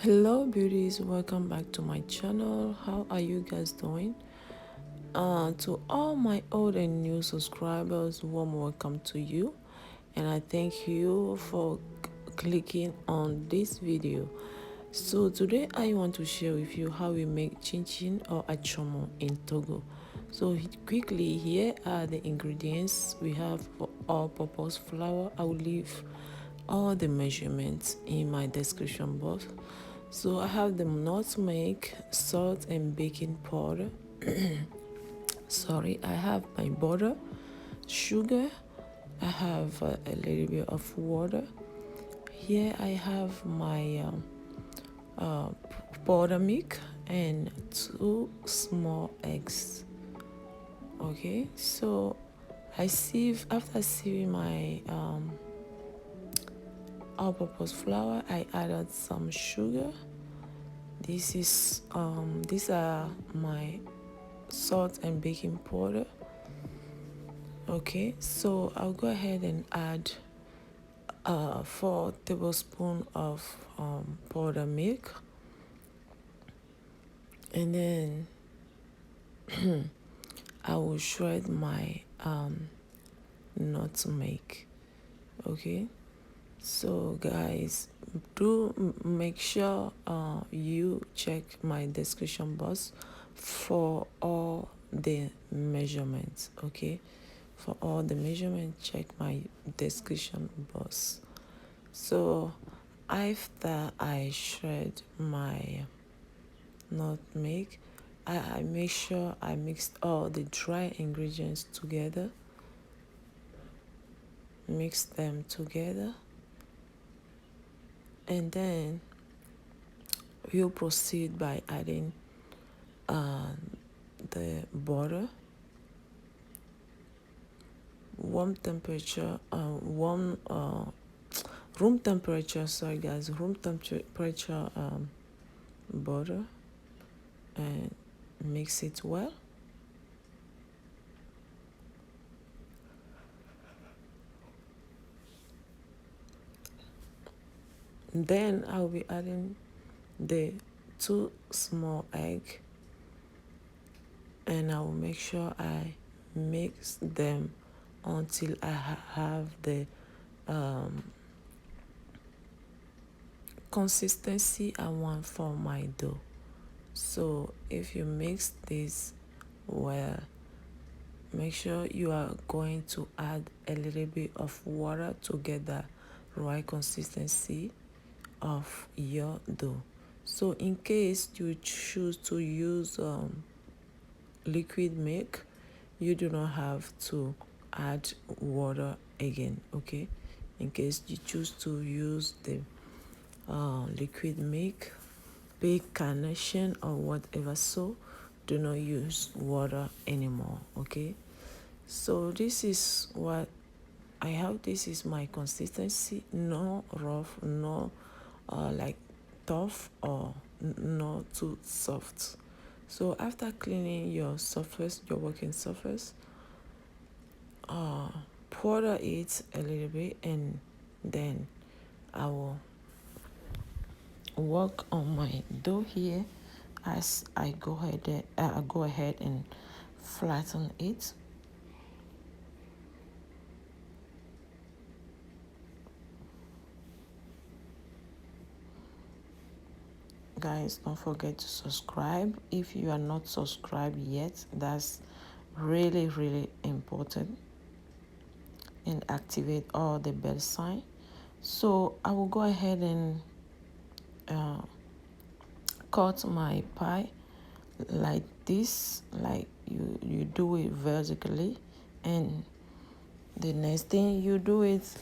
Hello beauties, welcome back to my channel. How are you guys doing? To all my old and new subscribers, warm welcome to you, and I thank you for clicking on this video. So today I want to share with you how we make chin chin or Atchomon in Togo. So quickly, here are the ingredients we have for all-purpose flour. I will leave all the measurements in my description box. So I have the nutmeg, salt and baking powder. Sorry, I have my butter, sugar, I have a little bit of water. Here I have my uh, powder milk and 2 small eggs. Okay, so after sieving my all-purpose flour, I added some sugar. These are my salt and baking powder. Okay, so I'll go ahead and add 4 tablespoons of powder milk, and then I will shred my nutmeg. Okay, so guys, do make sure you check my description box for all the measurements. Okay, for all the measurements, check my description box. So after I shred my nutmeg, I make sure I mixed all the dry ingredients together. Mix them together, and then we'll proceed by adding the butter, warm temperature, room temperature. Sorry guys, room temperature butter, and mix it well. Then I'll be adding the 2 small egg, and I will make sure I mix them until I have the consistency I want for my dough. So if you mix this well, make sure you are going to add a little bit of water to get the right consistency of your dough. So in case you choose to use liquid milk, you do not have to add water again. Okay, in case you choose to use the liquid milk, big carnation or whatever, so do not use water anymore. Okay, so this is what I have. This is my consistency, no rough, no like tough, or not too soft. So after cleaning your surface, your working surface, powder it a little bit, and then I will work on my dough here as I go ahead and flatten it. Guys, don't forget to subscribe if you are not subscribed yet. That's really important, and activate all the bell sign. So I will go ahead and cut my pie like this, like you do it vertically, and the next thing you do is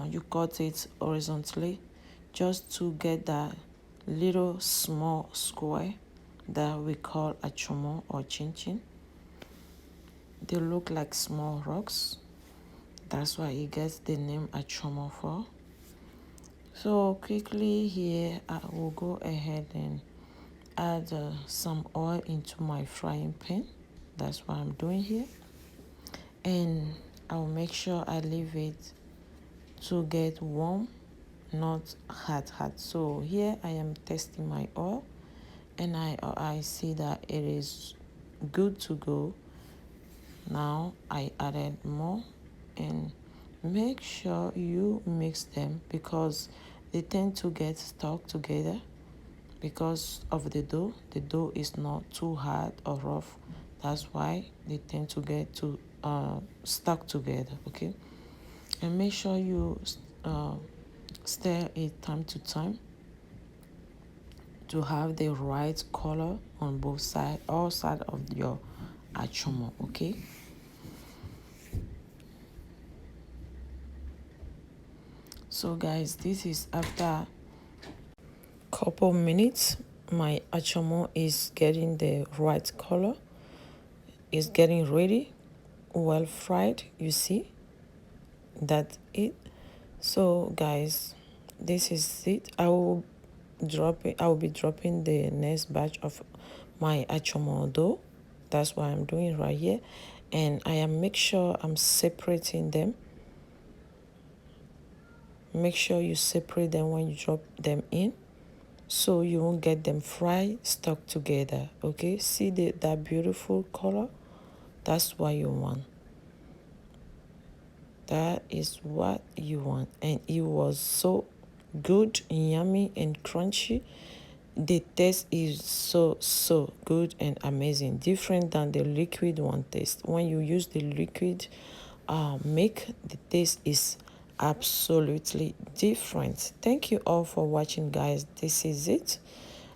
you cut it horizontally, just to get that little small square that we call Atchomon or chin chin. They look like small rocks, that's why it gets the name Atchomon for. So quickly here I will go ahead and add some oil into my frying pan. That's what I'm doing here, and I'll make sure I leave it to get warm not hard. So here I am testing my oil, and I see that it is good to go. Now I added more, and make sure you mix them because they tend to get stuck together because of the dough. The dough is not too hard or rough. That's why they tend to get stuck together. Okay, and make sure you stir it time to time to have the right color on both sides, all sides of your Atchomon. Okay, so guys, this is after couple minutes. My Atchomon is getting the right color, is getting ready, well fried. You see that it. So guys, this is it. I will be dropping the next batch of my Atchomon dough. That's what I'm doing right here, and I am make sure I'm separating them. Make sure you separate them when you drop them in, so you won't get them fried stuck together. Okay, see that beautiful color? That's what you want. That is what you want. And it was so good, yummy, and crunchy. The taste is so good and amazing, different than the liquid one taste. When you use the liquid milk, the taste is absolutely different. Thank you all for watching, guys. This is it.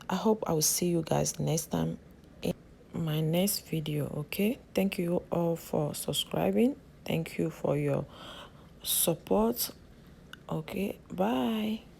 I hope I will see you guys next time in my next video. Okay, thank you all for subscribing. Thank you for your support. Okay, bye.